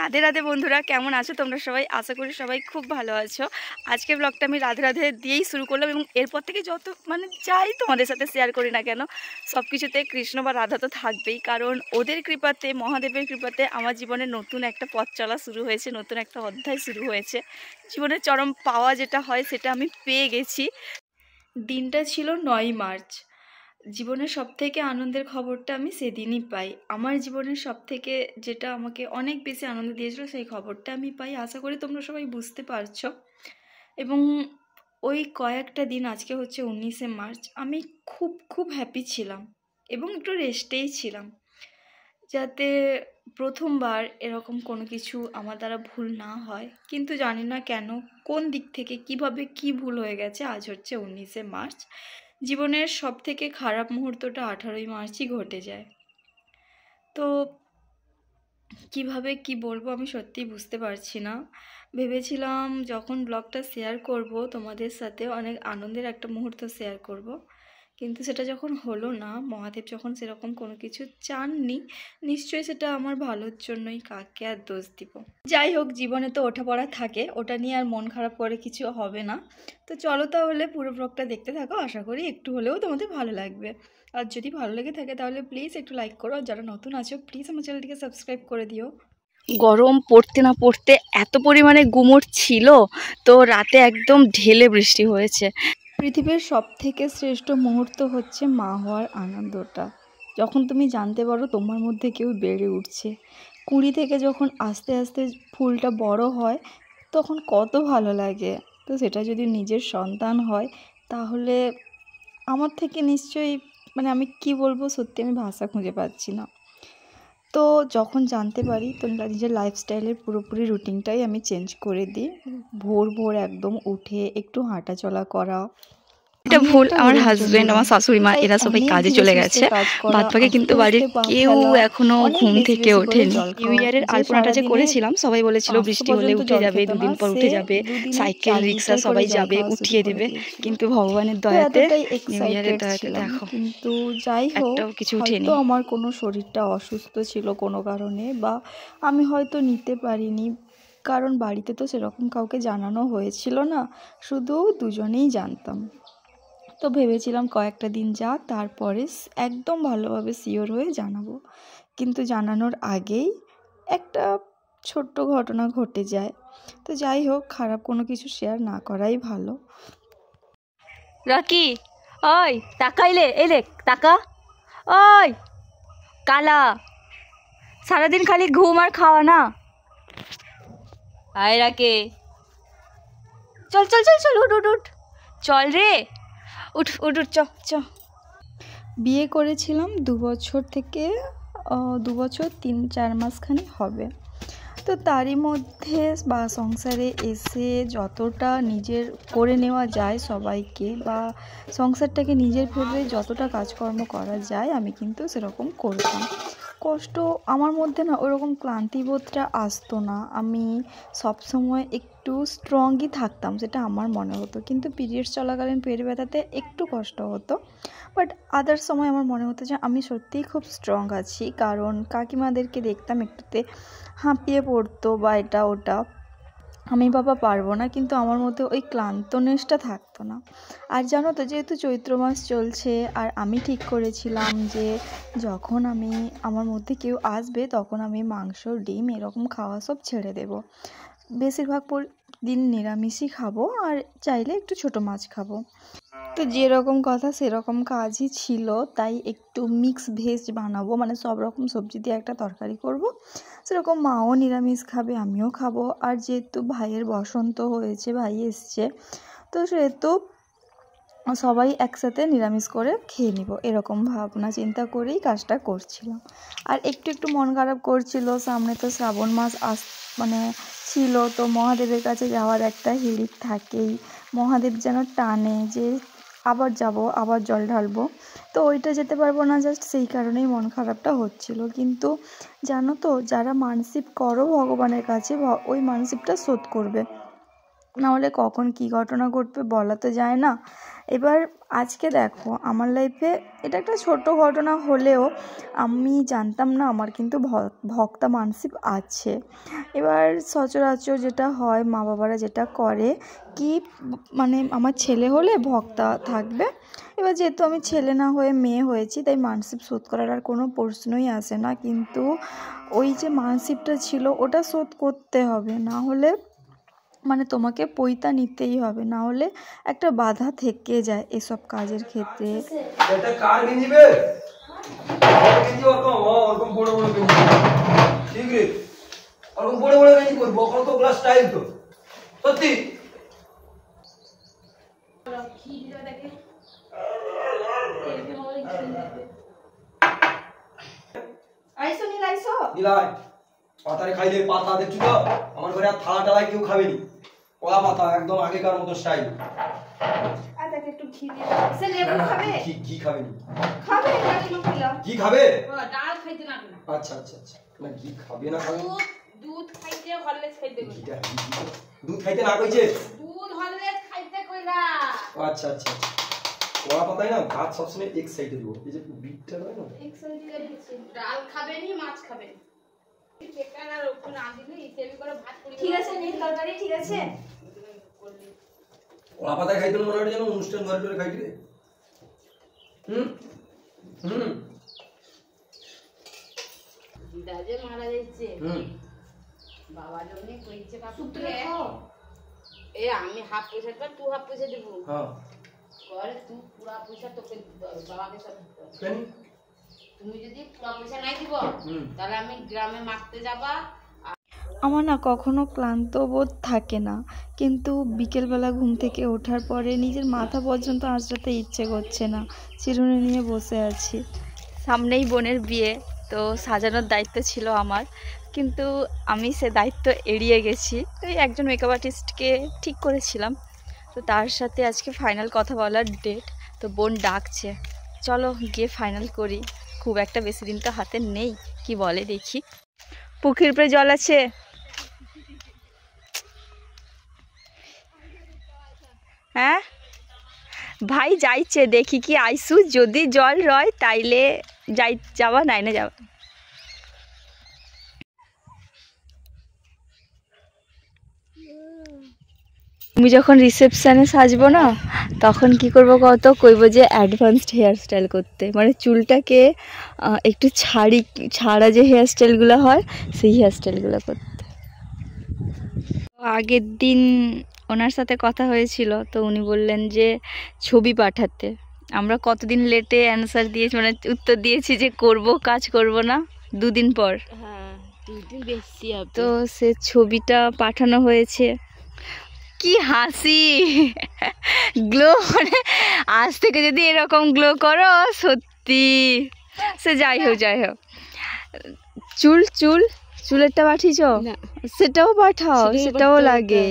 রাধে রাধে বন্ধুরা, কেমন আছো তোমরা সবাই? আশা করি সবাই খুব ভালো আছো। আজকে ব্লগটা আমি রাধে রাধে দিয়েই শুরু করলাম এবং এরপর থেকে যত যাই তোমাদের সাথে শেয়ার করি না কেন, সব কিছুতে কৃষ্ণ বা রাধা তো থাকবেই। কারণ ওদের কৃপাতে, মহাদেবের কৃপাতে আমার জীবনে নতুন একটা পথ চলা শুরু হয়েছে, নতুন একটা অধ্যায় শুরু হয়েছে। জীবনের চরম পাওয়া যেটা হয় সেটা আমি পেয়ে গেছি। দিনটা ছিল 9 মার্চ। জীবনের সবথেকে আনন্দের খবরটা আমি সেদিনই পাই। আমার জীবনের সবথেকে যেটা আমাকে অনেক বেশি আনন্দ দিয়েছিল সেই খবরটা আমি পাই। আশা করি তোমরা সবাই বুঝতে পারছো। এবং ওই কয়েকটা দিন, আজকে হচ্ছে 19শে মার্চ, আমি খুব খুব হ্যাপি ছিলাম এবং একটু রেস্টেই ছিলাম, যাতে প্রথমবার এরকম কোনো কিছু আমার দ্বারা ভুল না হয়। কিন্তু জানি না কেন, কোন দিক থেকে কিভাবে কি ভুল হয়ে গেছে, আজ হচ্ছে 19শে মার্চ। জীবনের সবথেকে খারাপ মুহূর্তটা 18ই মার্চই ঘটে যায়। তো কিভাবে কি বলবো আমি সত্যিই বুঝতে পারছি না। ভেবেছিলাম যখন ব্লগটা শেয়ার করব তোমাদের সাথে অনেক আনন্দের একটা মুহূর্ত শেয়ার করব, কিন্তু সেটা যখন হলো না, মহাদেব যখন সেরকম কোনো কিছু চাননি, নিশ্চয়ই সেটা আমার ভালোর জন্যই, কাকে আর দোষ দিব। যাই হোক, জীবনে তো ওঠাপড়া থাকে, ওটা নিয়ে আর মন খারাপ করে কিছু হবে না। তো চলো তাহলে পুরো ব্লগটা দেখতে থাকো, আশা করি একটু হলেও তোমাদের ভালো লাগবে। আর যদি ভালো লেগে থাকে তাহলে প্লিজ একটু লাইক করো, আর যারা নতুন আছো প্লিজ আমার চ্যানেলটিকে সাবস্ক্রাইব করে দিও। গরম পড়তে না পড়তে এত পরিমাণে গুমোট ছিল, তো রাতে একদম ঢেলে বৃষ্টি হয়েছে। পৃথিবীর সবথেকে শ্রেষ্ঠ মুহূর্ত হচ্ছে মা হওয়ার আনন্দটা। যখন তুমি জানতে পারো তোমার মধ্যে কেউ বেড়ে উঠছে, কুঁড়ি থেকে যখন আস্তে আস্তে ফুলটা বড় হয়, তখন কত ভালো লাগে। তো সেটা যদি নিজের সন্তান হয় তাহলে আমার থেকে নিশ্চয়ই, আমি কি বলবো, সত্যি আমি ভাষা খুঁজে পাচ্ছি না। তো যখন জানতে পারি, তো নিজের লাইফস্টাইলের পুরোপুরি রুটিনটাই আমি চেঞ্জ করে দিই। ভোর ভোর একদম উঠে একটু হাঁটা চলা করা। এটা ভুল, আমার হাজবেন্ড, আমার শাশুড়ি মা এরা সবাই কাজে চলে গেছে, বাদ বাকি কিন্তু বাড়ির কেউ এখনো ঘুম থেকে ওঠেনি। নিউ ইয়ারের আলপনাটা যে করেছিলাম, সবাই বলেছিল বৃষ্টি হলে উঠে যাবে, দুদিন পর উঠে যাবে, সাইকেল রিক্সা সবাই যাবে, উঠিয়ে দেবে। কিন্তু ভগবানের দয়াতে, নিউ ইয়ারের দয়াতে দেখো, কিন্তু যাই হোক, কিছু উঠেনি। তো আমার কোনো শরীরটা অসুস্থ ছিল কোনো কারণে, বা আমি হয়তো নিতে পারিনি, কারণ বাড়িতে তো সেরকম কাউকে জানানো হয়েছিল না, শুধু দুজনেই জানতাম। তো ভেবেছিলাম কয়েকটা দিন যাক, তারপরে একদম ভালোভাবে শিওর হয়ে জানাবো। কিন্তু জানানোর আগেই একটা ছোট্ট ঘটনা ঘটে যায়। তো যাই হোক, খারাপ কোনো কিছু শেয়ার না করাই ভালো। রাকি, ওই তাকাইলে, এই দেখ তাকা, ওই কালা, সারাদিন খালি ঘুম আর খাওয়া না। আয় রাকে, চল চল চল চল, উঠ উঠ উঠ, চল রে, উঠ উঠ উঠ, চ চ। বিয়ে করেছিলাম 2 বছর থেকে 2 বছর 3-4 মাসখানি হবে। তো তারই মধ্যে বা সংসারে এসে যতটা নিজের করে নেওয়া যায় সবাইকে, বা সংসারটাকে নিজের ভেবে যতটা কাজকর্ম করা যায়, আমি কিন্তু সেরকম করতাম। কষ্ট আমার মধ্যে না ওরকম ক্লান্তিবোধটা আসতো না। আমি সবসময় একটু স্ট্রংই থাকতাম, সেটা আমার মনে হতো। কিন্তু পিরিয়ডস চলাকালীন পেট ব্যথাতে একটু কষ্ট হতো, বাট আদার সময় আমার মনে হতো যে আমি সত্যিই খুব স্ট্রং আছি। কারণ কাকিমাদেরকে দেখতাম একটুতে হাঁপিয়ে পড়তো বা এটা ওটা, আমি বাবা পারবো না, কিন্তু আমার মধ্যে ওই ক্লান্তনেসটা থাকতো না। আর জানো তো, যেহেতু চৈত্র মাস চলছে, আর আমি ঠিক করেছিলাম যে যখন আমার মধ্যে কেউ আসবে তখন আমি মাংস, ডিম এরকম খাওয়া সব ছেড়ে দেব। বেশিরভাগ দিন নিরামিষই খাবো, আর চাইলে একটু ছোট মাছ খাবো। তো যেরকম কথা সেরকম কাজই ছিল। তাই একটু মিক্স ভেজ বানাবো, সব রকম সবজি দিয়ে একটা তরকারি করব। সেরকম মাও নিরামিষ খাবে, আমিও খাবো। আর যেহেতু ভাইয়ের বসন্ত হয়েছে, ভাই এসছে, তো সেহেতু সবাই একসাথে নিরামিষ করে খেয়ে নিব, এরকম ভাবনা চিন্তা করেই কাজটা করছিলাম। আর একটু একটু মন খারাপ করছিল, সামনে তো শ্রাবণ মাস ছিল, তো মহাদেবের কাছে যাওয়ার একটা হিড়িক থাকেই। মহাদেব যেন টানে যে আবার যাব, আবার জল ঢালবো, তো ওইটা যেতে পারবো না, জাস্ট সেই কারণেই মন খারাপটা হচ্ছিল। কিন্তু জানো তো, যারা মানসিক করো ভগবানের কাছে, ওই মানসিকটা শোধ করবে। না হলে কখন কি ঘটনা ঘটবে বলা তো যায় না। এবার আজকে দেখো আমার লাইফে এটা একটা ছোট ঘটনা হলেও আমি জানতাম না আমার কিন্তু ভক্তা মানসিক আছে। এবার সচরাচর যেটা হয় মা বাবারা যেটা করে কি মানে আমার ছেলে হলে ভক্তা থাকবে। এবার যেহেতু আমি ছেলে না হয়ে মেয়ে হয়েছি তাই মানসিক শোধ করার আর কোনো প্রশ্নই আসে না, কিন্তু ওই যে মানসিকটা ছিল ওটা শোধ করতে হবে, না হলে মানে তোমাকে পৈতা নিতেই হবে, না হলে একটা বাধা থেকে যায় এসব কাজের ক্ষেত্রে। এটা কার গেঞ্জি বে? গেঞ্জি ওরকম বড় বড় গেঞ্জি ঠিক রে, ওরকম বড় বড় গেঞ্জি করবো কত ক্লাস স্টাইল তো সত্যি। আইসো নীল আইসো। দিলাই পাতারে খাই দে, পাতা দেখছি তো আমার ঘরে আর থালা টালায় কেউ খাবেনি, কলা পাতা একদম আগেকার মতো স্টাইল। আর দেখ একটু ঘি দিয়ে দাও। সে লেবু খাবে? ঘি খাবেনি? খাবে না লেবু খেলা। ঘি খাবে? ডাল খাইতে না না। আচ্ছা আচ্ছা আচ্ছা, না ঘি খাবে না খাবে? দুধ খাইতে হরলিক্স খাইতে কই। দুধ খাইতে না কইছে? দুধ হরলিক্স খাইতে কইলা। আচ্ছা আচ্ছা আচ্ছা, কলা পাতায় না ভাত সবসময় এক সাইডে দিব, এই যে বিটটা নয় না এক সাইডে দিছি। ডাল খাবে নি মাছ খাবে নি। চিকেন আর ওখানে আদিলে ইত্যাদি করে ভাত করি। ঠিক আছে নীল তরকারি ঠিক আছে। কলা পাতায় খাইতে মনে হয় যেন অনুষ্ঠান ঘরে ঘরে খাইতে রে। দাদে মারা যাচ্ছে। বাবা জনে কইছে কাকুকে এ আমি হাফ পয়সা দেব তুই হাফ পয়সা দেব। হ্যাঁ করে তুই পুরা পয়সা তোকে বাবাকে সব কেন? তুমি যদি পুরা পয়সা নাই দিব তাহলে আমি গ্রামে মারতে যাবা। আমার না কখনো ক্লান্ত বোধ থাকে না, কিন্তু বিকেলবেলা ঘুম থেকে ওঠার পরে নিজের মাথা পর্যন্ত আঁচড়াতে ইচ্ছে করছে না, চিরুনি নিয়ে বসে আছি। সামনেই বোনের বিয়ে, তো সাজানোর দায়িত্ব ছিল আমার, কিন্তু আমি সে দায়িত্ব এড়িয়ে গেছি। তো এই একজন মেকআপ আর্টিস্টকে ঠিক করেছিলাম, তো তার সাথে আজকে ফাইনাল কথা বলার ডেট। তো বোন ডাকছে, চলো গিয়ে ফাইনাল করি। খুব একটা বেশি দিন তো হাতে নেই, কি বলে দেখি। পুকুর উপরে জল আছে? হ্যাঁ ভাই যাইছে, দেখি কি আইসু, যদি জল রয় তাইলে যাওয়া নাই না যাওয়া। তুমি যখন রিসেপশনে সাজবো না তখন কি করবো কত কইবো যে অ্যাডভান্সড হেয়ার স্টাইল করতে, মানে চুলটাকে একটু ছাড়া যে হেয়ার স্টাইলগুলো হয় সেই হেয়ার স্টাইলগুলো করতে। আগের দিন ওনার সাথে কথা হয়েছিল, তো উনি বললেন যে ছবি পাঠাতে। আমরা কতদিন লেটে অ্যান্সার দিয়েছি, মানে উত্তর দিয়েছি যে করব কাজ করব না, 2 দিন পর। হ্যাঁ 2 দিন বেশি হবে। তো সে ছবিটা পাঠানো হয়েছে। কি হাসি গ্লো, মানে আজ থেকে যদি এরকম গ্লো করো সত্যি। সে যাই হোক চুলেরটা পাঠিয়েছ? সেটাও পাঠাও, সেটাও লাগে।